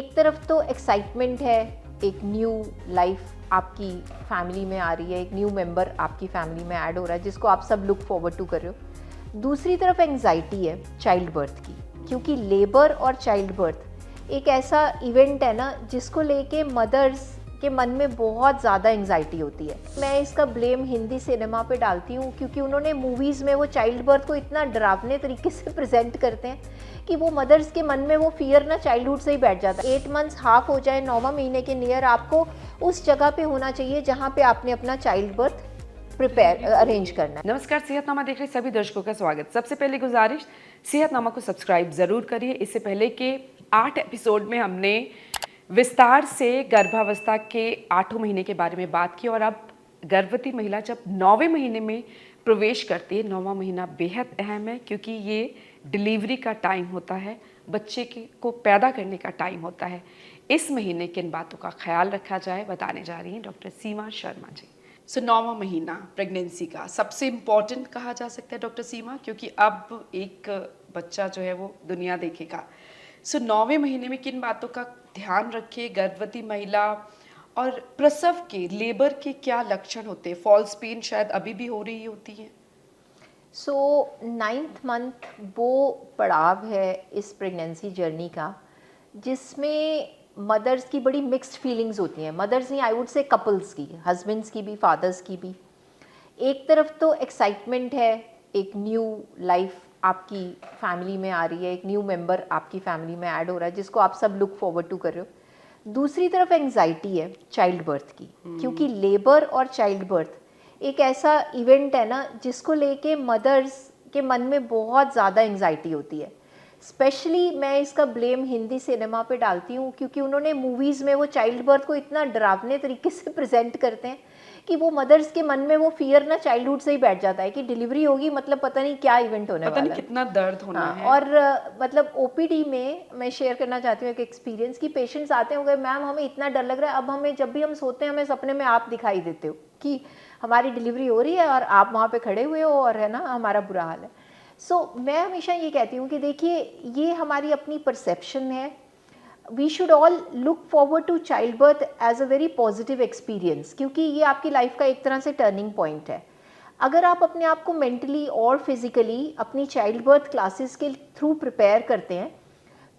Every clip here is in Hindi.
एक तरफ तो एक्साइटमेंट है, एक न्यू लाइफ आपकी फैमिली में आ रही है, एक न्यू मेंबर आपकी फैमिली में ऐड हो रहा है जिसको आप सब लुक फॉरवर्ड टू कर रहे हो। दूसरी तरफ एंग्जाइटी है चाइल्ड बर्थ की, क्योंकि लेबर और चाइल्ड बर्थ एक ऐसा इवेंट है ना जिसको लेके मदर्स के मन में बहुत ज़्यादा एंग्जाइटी होती है। मैं इसका ब्लेम हिंदी सिनेमा पे डालती हूँ, क्योंकि उन्होंने मूवीज़ में वो चाइल्ड बर्थ को इतना डरावने तरीके से प्रेजेंट करते हैं कि वो मदर्स के मन में वो फियर ना चाइल्डहुड से ही बैठ जाता है। 8 मंथ्स हाफ हो जाए, 9वां महीने के नियर आपको उस जगह पे होना चाहिए जहाँ पे आपने अपना चाइल्ड बर्थ प्रिपेयर अरेंज करना है। नमस्कार, सेहतनामा देख रहे सभी दर्शकों का स्वागत। सबसे पहले गुजारिश, सेहतनामा को सब्सक्राइब जरूर करिए। इससे पहले के 8 एपिसोड में हमने विस्तार से गर्भावस्था के 8 महीने के बारे में बात की और अब गर्भवती महिला जब 9वें महीने में प्रवेश करती है, 9वां महीना बेहद अहम है क्योंकि ये डिलीवरी का टाइम होता है, बच्चे को पैदा करने का टाइम होता है। इस महीने किन बातों का ख्याल रखा जाए बताने जा रही हैं डॉक्टर सीमा शर्मा जी। सो 9वां महीना प्रेगनेंसी का सबसे इम्पॉर्टेंट कहा जा सकता है डॉक्टर सीमा, क्योंकि अब एक बच्चा जो है वो दुनिया देखेगा। सो 9वें महीने में किन बातों का ध्यान रखे गर्भवती महिला, और प्रसव के लेबर के क्या लक्षण होते हैं? फॉल्स पेन शायद अभी भी हो रही होती है। सो 9th मंथ वो पड़ाव है इस प्रेगनेंसी जर्नी का जिसमें मदर्स की बड़ी मिक्स्ड फीलिंग्स होती हैं। मदर्स नहीं, आई वुड से कपल्स की, हस्बैंड्स की भी, फादर्स की भी। एक तरफ तो एक्साइटमेंट है, एक न्यू लाइफ आपकी फैमिली में आ रही है, एक न्यू मेंबर आपकी फैमिली में ऐड हो रहा है जिसको आप सब लुक फॉरवर्ड टू कर रहे हो। दूसरी तरफ एंग्जाइटी है चाइल्ड बर्थ की, क्योंकि लेबर और चाइल्ड बर्थ एक ऐसा इवेंट है ना जिसको लेके मदर्स के मन में बहुत ज़्यादा एंग्जाइटी होती है। स्पेशली मैं इसका ब्लेम हिंदी सिनेमा पे डालती हूँ, क्योंकि उन्होंने मूवीज़ में वो चाइल्ड बर्थ को इतना डरावने तरीके से प्रेजेंट करते हैं कि वो मदर्स के मन में वो फियर ना चाइल्डहुड से ही बैठ जाता है कि डिलीवरी होगी, मतलब पता नहीं क्या इवेंट होने वाला है, पता नहीं कितना दर्द होना है। और मतलब ओपीडी में मैं शेयर करना चाहती हूँ एक एक्सपीरियंस कि पेशेंट्स आते होंगे, मैम हमें इतना डर लग रहा है, अब हमें जब भी हम सोते हैं हमें सपने में आप दिखाई देते हो कि हमारी डिलीवरी हो रही है और आप वहाँ पे खड़े हुए हो और है ना हमारा बुरा हाल है। सो मैं हमेशा ये कहती हूँ कि देखिए ये हमारी अपनी परसेप्शन है। We should all look forward to child birth as a very positive experience, क्योंकि ये आपकी लाइफ का एक तरह से टर्निंग पॉइंट है। अगर आप अपने आप को मेंटली और फिजिकली अपनी चाइल्ड बर्थ क्लासेस के थ्रू प्रिपेयर करते हैं,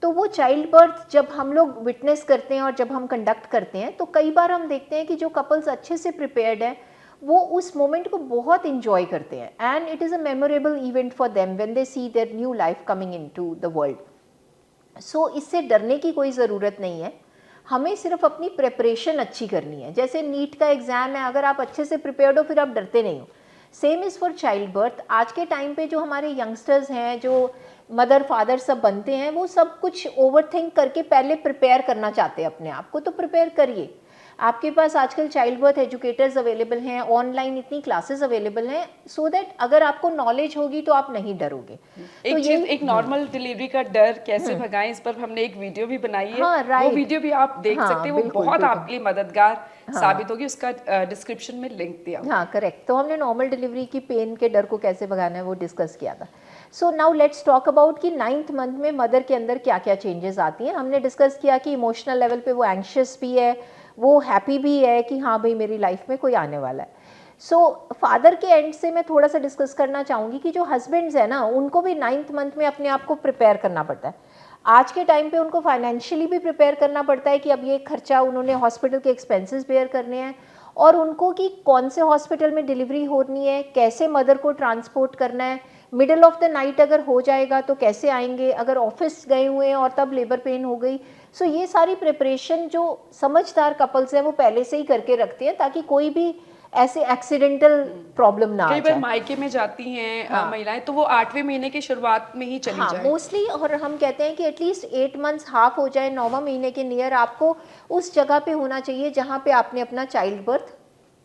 तो वो चाइल्ड बर्थ जब हम लोग विटनेस करते हैं और जब हम कंडक्ट करते हैं तो कई बार हम देखते हैं कि जो कपल्स अच्छे से प्रिपेयर्ड हैं वो उस मोमेंट को बहुत इंजॉय करते हैं, and it is a memorable event for them when they see their new life coming into the world. So इससे डरने की कोई ज़रूरत नहीं है, हमें सिर्फ अपनी प्रिपरेशन अच्छी करनी है। जैसे नीट का एग्ज़ाम है, अगर आप अच्छे से प्रिपेयर्ड हो फिर आप डरते नहीं हो। Same is for child birth. आज के टाइम पे जो हमारे यंगस्टर्स हैं, जो मदर फादर सब बनते हैं, वो सब कुछ ओवरथिंक करके पहले प्रिपेयर करना चाहते हैं अपने आप को, तो प्रिपेयर करिए। आपके पास आजकल चाइल्ड बर्थ एजुकेटर्स अवेलेबल हैं, ऑनलाइन इतनी क्लासेस अवेलेबल हैं, सो दैट अगर आपको नॉलेज होगी तो आप नहीं डरोगे। एक तो चीज, एक नॉर्मल डिलीवरी का डर कैसे भगाएं, इस पर हमने एक वीडियो भी बनाई है। हाँ, right. वो वीडियो भी आप देख सकते हैं, वो बिल्कुल, बहुत बिल्कुल। आपके लिए मददगार साबित होगी। उसका डिस्क्रिप्शन में लिंक दिया। हाँ, करेक्ट। तो हमने नॉर्मल डिलीवरी की पेन के डर को कैसे भगाना है वो डिस्कस किया था। So now let's talk about कि 9th मंथ में मदर के अंदर क्या क्या चेंजेस आती हैं। हमने डिस्कस किया कि इमोशनल लेवल पे वो एंग्शियस भी है, वो हैप्पी भी है कि हाँ भाई मेरी लाइफ में कोई आने वाला है। सो फादर के एंड से मैं थोड़ा सा डिस्कस करना चाहूँगी कि जो हस्बैंड्स हैं ना, उनको भी 9th मंथ में अपने आप को प्रिपेयर करना पड़ता है। आज के टाइम पे उनको फाइनेंशियली भी प्रिपेयर करना पड़ता है कि अब ये खर्चा उन्होंने हॉस्पिटल के एक्सपेंसेस बेयर करने हैं, और उनको कि कौन से हॉस्पिटल में डिलीवरी होनी है, कैसे मदर को ट्रांसपोर्ट करना है, मिडल ऑफ द नाइट अगर हो जाएगा तो कैसे आएंगे, अगर ऑफिस गए हुए हैं और तब लेबर पेन हो गई। सो ये सारी प्रिपरेशन जो समझदार कपल्स हैं वो पहले से ही करके रखते हैं ताकि कोई भी ऐसे एक्सीडेंटल प्रॉब्लम ना आ कई बार जाए। मायके में जाती हैं महिलाएं, तो वो 8वें महीने की शुरुआत में ही चली जाए मोस्टली। और हम कहते हैं कि एटलीस्ट 8 मंथ्स हाफ हो जाए, 9वां महीने के नियर आपको उस जगह पे होना चाहिए जहाँ पे आपने अपना चाइल्ड बर्थ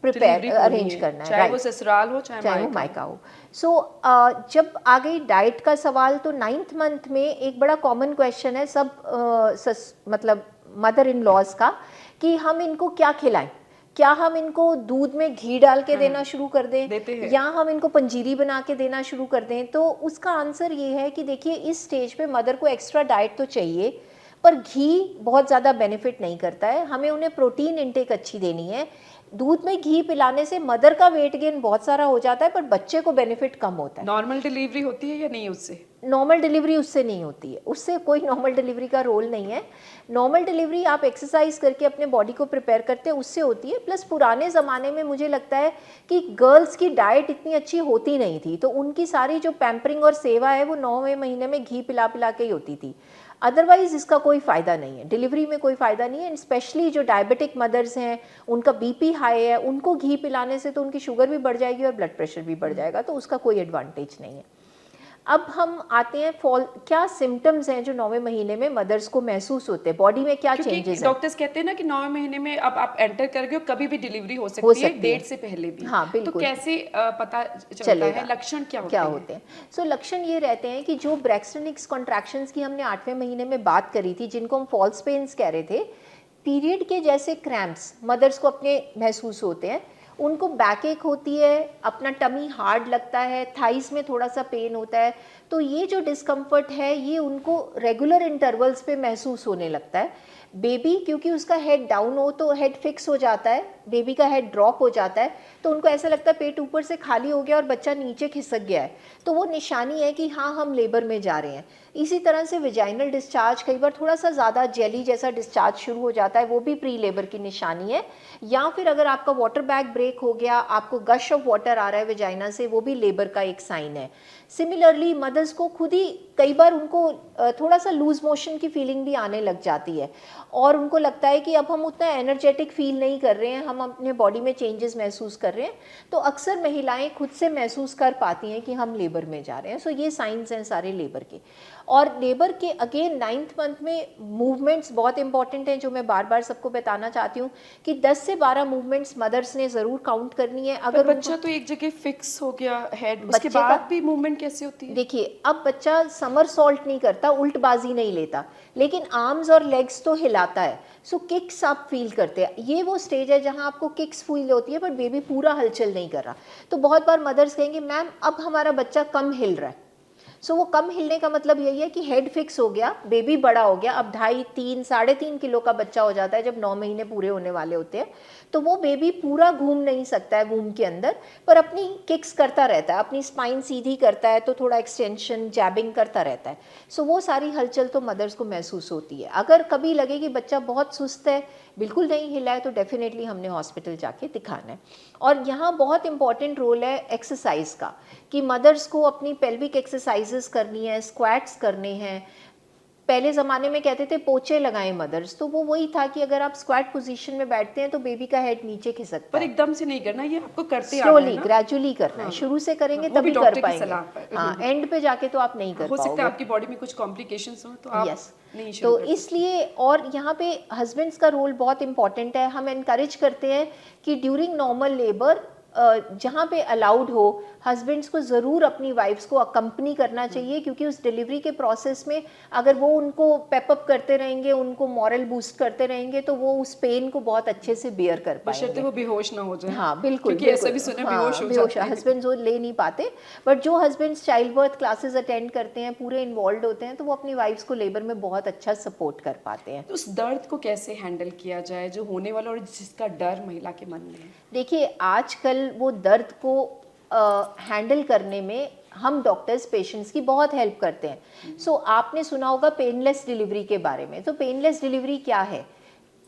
प्रिपेयर अरेंज करना है, चाहे वो ससुराल हो चाहे वो मायका हो। सो जब आ गई डाइट का सवाल, तो 9th मंथ में एक बड़ा कॉमन क्वेश्चन है सब मतलब मदर इन लॉज का कि हम इनको क्या खिलाएं। क्या हम इनको दूध में घी डाल के देना शुरू कर दें, या हम इनको पंजीरी बना के देना शुरू कर दें? तो उसका आंसर ये है कि देखिए इस स्टेज पे मदर को एक्स्ट्रा डाइट तो चाहिए, पर घी बहुत ज़्यादा बेनिफिट नहीं करता है, हमें उन्हें प्रोटीन इंटेक अच्छी देनी है। दूध में घी पिलाने से मदर का वेट गेन बहुत सारा हो जाता है पर बच्चे को बेनिफिट कम होता है। नॉर्मल डिलीवरी होती है या नहीं उससे? नॉर्मल डिलीवरी उससे नहीं होती है, उससे कोई नॉर्मल डिलीवरी का रोल नहीं है। नॉर्मल डिलीवरी आप एक्सरसाइज करके अपने बॉडी को प्रिपेयर करते हैं उससे होती है। प्लस पुराने ज़माने में मुझे लगता है कि गर्ल्स की डाइट इतनी अच्छी होती नहीं थी, तो उनकी सारी जो पैम्परिंग और सेवा है वो 9वें महीने में घी पिला पिला के ही होती थी। अदरवाइज इसका कोई फ़ायदा नहीं है, डिलीवरी में कोई फ़ायदा नहीं है। स्पेशली जो डायबिटिक मदर्स हैं, उनका बीपी हाई है, उनको घी पिलाने से तो उनकी शुगर भी बढ़ जाएगी और ब्लड प्रेशर भी बढ़ जाएगा, तो उसका कोई एडवांटेज नहीं है। अब हम आते हैं क्या सिम्टम्स हैं जो 9वें महीने में मदर्स को महसूस होते हैं, बॉडी में क्या चेंजेस हैं। डॉक्टर्स कहते हैं ना कि 9वें महीने में अब आप एंटर कर गए हो, कभी भी डिलीवरी हो सकती है, डेट से पहले भी। हाँ बिल्कुल। तो कैसे पता चलता है, लक्षण क्या होते हैं? सो लक्षण ये रहते हैं कि जो ब्रैक्सटन हिक्स कॉन्ट्रैक्शंस की हमने 8वें महीने में बात करी थी, जिनको हम फॉल्स पेन्स कह रहे थे, पीरियड के जैसे क्रैम्प्स मदर्स को अपने महसूस होते हैं, उनको बैक एक होती है, अपना टमी हार्ड लगता है, थाइस में थोड़ा सा पेन होता है। तो ये जो डिस्कम्फर्ट है ये उनको रेगुलर इंटरवल्स पे महसूस होने लगता है। बेबी क्योंकि उसका हेड डाउन हो तो हेड फिक्स हो जाता है, बेबी का हेड ड्रॉप हो जाता है, तो उनको ऐसा लगता है पेट ऊपर से खाली हो गया और बच्चा नीचे खिसक गया है, तो वो निशानी है कि हाँ हम लेबर में जा रहे हैं। इसी तरह से विजाइनल डिस्चार्ज, कई बार थोड़ा सा ज़्यादा जेली जैसा डिस्चार्ज शुरू हो जाता है, वो भी प्री लेबर की निशानी है। या फिर अगर आपका वाटर बैग ब्रेक हो गया, आपको गश ऑफ वाटर आ रहा है विजाइना से, वो भी लेबर का एक साइन है। सिमिलरली मदर्स को खुद ही कई बार उनको थोड़ा सा लूज मोशन की फीलिंग भी आने लग जाती है और उनको लगता है कि अब हम उतना एनर्जेटिक फील नहीं कर रहे हैं, हम अपने बॉडी में चेंजेस महसूस कर रहे हैं। तो अक्सर महिलाएं खुद से महसूस कर पाती हैं कि हम लेबर में जा रहे हैं। सो ये साइंस हैं सारे लेबर के। और लेबर के अगेन 9th मंथ में मूवमेंट्स बहुत इंपॉर्टेंट हैं, जो मैं बार बार सबको बताना चाहती हूँ कि 10 से 12 मूवमेंट्स मदर्स ने ज़रूर काउंट करनी है। अगर बच्चा तो एक जगह फिक्स हो गया हेड, उसके बाद भी मूवमेंट कैसे होती है? देखिए, अब बच्चा समर सॉल्ट नहीं करता, उल्टबाजी नहीं लेता, लेकिन आर्म्स और लेग्स तो हिलाता है। सो किक्स आप फील करते हैं, ये वो स्टेज है जहां आपको किक्स फील होती है, बट बेबी पूरा हलचल नहीं कर रहा। तो बहुत बार मदर्स कहेंगे मैम अब हमारा बच्चा कम हिल रहा है। सो वो कम हिलने का मतलब यही है कि हेड फिक्स हो गया, बेबी बड़ा हो गया, अब 2.5, 3, 3.5 किलो का बच्चा हो जाता है जब 9 महीने पूरे होने वाले होते हैं। तो वो बेबी पूरा घूम नहीं सकता है वूम के अंदर, पर अपनी किक्स करता रहता है, अपनी स्पाइन सीधी करता है, तो थोड़ा एक्सटेंशन जैबिंग करता रहता है। सो वो सारी हलचल तो मदर्स को महसूस होती है। अगर कभी लगे कि बच्चा बहुत सुस्त है, बिल्कुल नहीं हिला है, तो डेफिनेटली हमने हॉस्पिटल जाके दिखाना है। और यहाँ बहुत इंपॉर्टेंट रोल है एक्सरसाइज का, कि मदर्स को अपनी पेल्विक एक्सरसाइजेस करनी है, स्क्वाट्स करने हैं। पहले ज़माने में कहते थे पोचे लगाएं मदर्स, तो वो वही था कि अगर आप स्क्वाट पोजीशन में बैठते हैं तो बेबी का हेड नीचे खिसकता है। पर एकदम से नहीं करना, ये आपको करते स्लोली ग्रेजुअली करना है, शुरू से करेंगे तभी कर पाएंगे। हाँ, एंड पे जाके तो आप नहीं कर पाओगे। हो सकता है आपकी बॉडी में कुछ कॉम्प्लिकेशंस हो तो आप नहीं शुरू तो कर सकते। इसलिए, और यहाँ पे हस्बैंड्स का रोल बहुत इंपॉर्टेंट है। हम एनकरेज करते हैं कि ड्यूरिंग नॉर्मल लेबर जहाँ पे अलाउड हो, हस्बैंड्स को ज़रूर अपनी वाइफ्स को अकम्पनी करना चाहिए, क्योंकि उस डिलीवरी के प्रोसेस में अगर वो उनको पेपअप करते रहेंगे, उनको मॉरल बूस्ट करते रहेंगे, तो वो उस पेन को बहुत अच्छे से बेयर कर पाएंगे। बशर्ते वो बेहोश ना हो जाए। हाँ बिल्कुल, क्योंकि ऐसा भी सुना बेहोश हो जाते हैं। हस्बैंड्स वो ले नहीं पाते, बट जो husbands child birth classes attend करते हैं, पूरे इन्वॉल्व होते हैं, तो वो अपनी वाइफ्स को लेबर में बहुत अच्छा सपोर्ट कर पाते हैं। तो उस दर्द को कैसे हैंडल किया जाए जो होने वाला और जिसका डर महिला के मन में है? देखिए, आजकल वो दर्द को हैंडल करने में हम डॉक्टर्स पेशेंट्स की बहुत हेल्प करते हैं। सो आपने सुना होगा पेनलेस डिलीवरी के बारे में। तो पेनलेस डिलीवरी क्या है?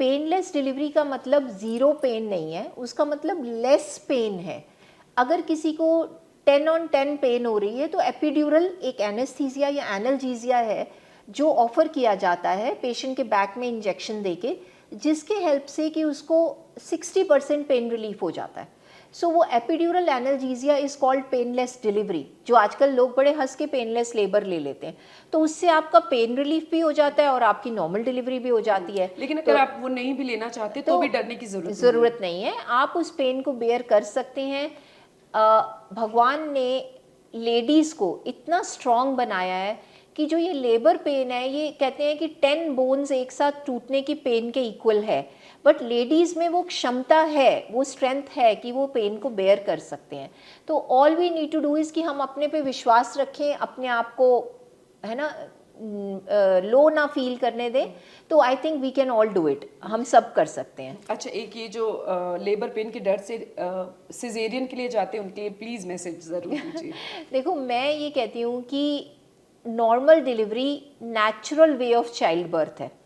पेनलेस डिलीवरी का मतलब ज़ीरो पेन नहीं है, उसका मतलब लेस पेन है। अगर किसी को 10/10 पेन हो रही है तो एपिड्यूरल एक एनेस्थीसिया या एनाल्जीसिया है जो ऑफर किया जाता है पेशेंट के बैक में इंजेक्शन देके, जिसके हेल्प से कि उसको 60% पेन रिलीफ हो जाता है। सो वो epidural analgesia is called painless delivery, जो आजकल लोग बड़े हंस के पेनलेस लेबर ले लेते हैं। तो उससे आपका पेन रिलीफ भी हो जाता है और आपकी नॉर्मल डिलीवरी भी हो जाती है। लेकिन अगर आप वो नहीं भी लेना चाहते तो भी डरने की ज़रूरत नहीं है, आप उस पेन को बेयर कर सकते हैं। भगवान ने लेडीज़ को इतना स्ट्रॉन्ग बनाया है कि जो ये लेबर पेन है, ये कहते हैं कि 10 बोन्स एक साथ टूटने की पेन के इक्वल है, बट लेडीज़ में वो क्षमता है, वो स्ट्रेंथ है कि वो पेन को बेयर कर सकते हैं। तो all we need to do is कि हम अपने पे विश्वास रखें, अपने आप को, है ना, लो ना फील करने दें, तो I think we can all do it, हम सब कर सकते हैं। अच्छा, एक ये जो लेबर पेन के डर से सिजेरियन के लिए जाते हैं उनके लिए प्लीज मैसेज जरूर दीजिए। देखो, मैं ये कहती हूँ कि normal delivery natural way of child birth है।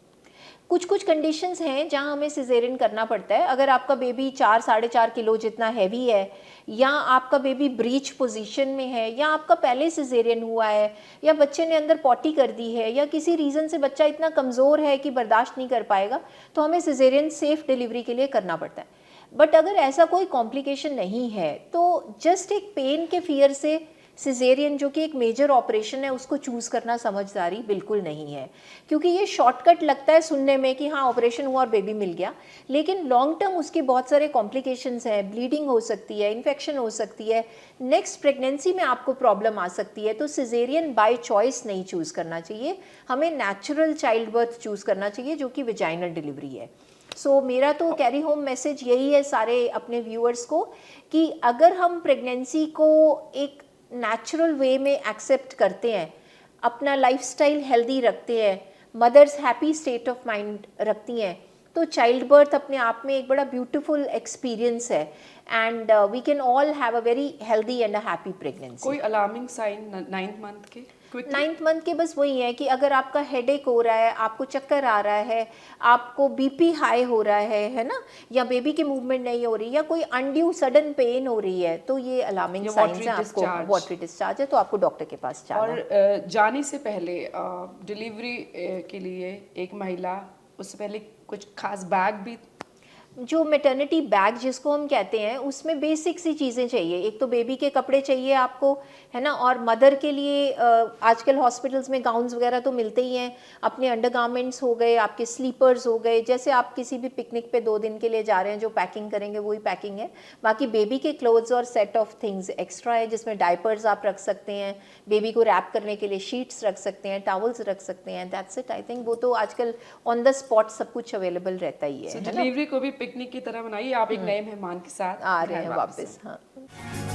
कुछ कुछ कंडीशंस हैं जहां हमें सिजेरियन करना पड़ता है। अगर आपका बेबी 4-4.5 किलो जितना हैवी है, या आपका बेबी ब्रीच पोजीशन में है, या आपका पहले सिजेरियन हुआ है, या बच्चे ने अंदर पॉटी कर दी है, या किसी रीज़न से बच्चा इतना कमज़ोर है कि बर्दाश्त नहीं कर पाएगा, तो हमें सिजेरियन सेफ डिलीवरी के लिए करना पड़ता है। बट अगर ऐसा कोई कॉम्प्लिकेशन नहीं है, तो जस्ट एक पेन के फियर से सिजेरियन, जो कि एक मेजर ऑपरेशन है, उसको चूज़ करना समझदारी बिल्कुल नहीं है। क्योंकि ये शॉर्टकट लगता है सुनने में कि हाँ ऑपरेशन हुआ और बेबी मिल गया, लेकिन लॉन्ग टर्म उसके बहुत सारे कॉम्प्लिकेशंस हैं। ब्लीडिंग हो सकती है, इन्फेक्शन हो सकती है, नेक्स्ट प्रेगनेंसी में आपको प्रॉब्लम आ सकती है। तो सिजेरियन बाय चॉइस नहीं चूज़ करना चाहिए, हमें नेचुरल चाइल्ड बर्थ चूज़ करना चाहिए, जो कि वेजाइनल डिलीवरी है। सो मेरा तो कैरी होम मैसेज यही है सारे अपने व्यूअर्स को, कि अगर हम प्रेगनेंसी को एक नेचुरल वे में एक्सेप्ट करते हैं, अपना लाइफस्टाइल हेल्दी रखते हैं, mothers happy state of mind रखती हैं, तो चाइल्ड बर्थ अपने आप में एक बड़ा ब्यूटीफुल एक्सपीरियंस है। And we can all have a very healthy and a happy pregnancy. कोई अलार्मिंग साइन 9th मंथ के? Quickly. 9th मंथ के बस वही है कि अगर आपका हेडेक हो रहा है, आपको चक्कर आ रहा है, आपको बीपी हाई हो रहा है ना, या बेबी की मूवमेंट नहीं हो रही, या कोई अनड्यू सडन पेन हो रही है, तो ये अलार्मिंग या साइंस watery है। आपको discharge. वाटरी डिस्चार्ज है, तो आपको डॉक्टर के पास जाना है। और जाने से पहले डिलीवरी के लिए एक महिला, उससे पहले कुछ खास बैग भी? जो मैटरनिटी बैग जिसको हम कहते हैं, उसमें बेसिक सी चीज़ें चाहिए। एक तो बेबी के कपड़े चाहिए आपको, है ना, और मदर के लिए आजकल हॉस्पिटल्स में गाउन्स वगैरह तो मिलते ही हैं। अपने अंडरगारमेंट्स हो गए, आपके स्लीपर्स हो गए, जैसे आप किसी भी पिकनिक पे 2 दिन के लिए जा रहे हैं, जो पैकिंग करेंगे वही पैकिंग है। बाकी बेबी के क्लोथ्स और सेट ऑफ थिंग्स एक्स्ट्रा है, जिसमें डायपर्स आप रख सकते हैं, बेबी को रैप करने के लिए शीट्स रख सकते हैं, टॉवल्स रख सकते हैं। That's it. आई थिंक वो तो आजकल ऑन द स्पॉट सब कुछ अवेलेबल रहता ही है ना? डिलीवरी को भी पिकनिक की तरह बनाइए, आप एक नए मेहमान के साथ आ रहे घर हैं वापस वापस। हाँ।